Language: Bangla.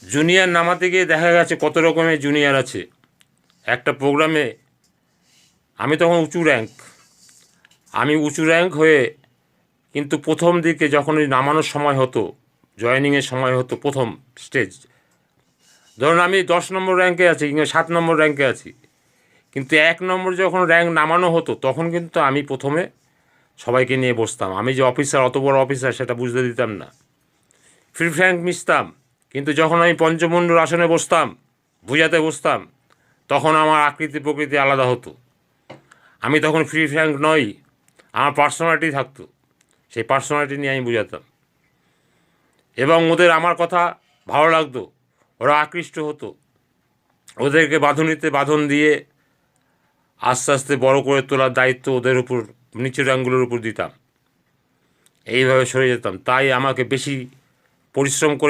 জুনিয়র নামাতে গিয়ে দেখা গেছে কত রকমের জুনিয়র আছে। একটা প্রোগ্রামে আমি তখন উঁচু র্যাঙ্ক হয়ে, কিন্তু প্রথম দিকে যখন ওই নামানোর সময় হতো, জয়েনিংয়ের সময় হতো প্রথম স্টেজ, ধরুন আমি 10 নম্বর র্যাঙ্কে আছি কিংবা 7 নম্বর র্যাঙ্কে আছি, কিন্তু 1 নম্বর যখন র্যাঙ্ক নামানো হতো তখন কিন্তু আমি প্রথমে সবাইকে নিয়ে বসতাম। আমি যে অফিসার, অত বড় অফিসার, সেটা বুঝতে দিতাম না। ফ্রি ফ্র্যাঙ্ক মিশতাম, কিন্তু যখন আমি পঞ্চমুণ্ডর আসনে বসতাম, বুঝাতে বসতাম, তখন আমার আকৃতি প্রকৃতি আলাদা হতো। আমি তখন ফ্রি ফ্র্যাঙ্ক নই, আমার পার্সোনালিটি থাকতো, সেই পার্সোনালিটি নিয়ে আমি বুঝাতাম। এবং ওদের আমার কথা ভালো লাগতো, ওরা আকৃষ্ট হতো। ওদেরকে বাঁধনিতে বাঁধন দিয়ে আস্তে আস্তে বড় করে তোলার দায়িত্ব ওদের উপর, নিচের র্যাঙ্কগুলোর উপর দিতাম। এইভাবে সরে যেতাম। তাই আমাকে বেশি পরিশ্রম করে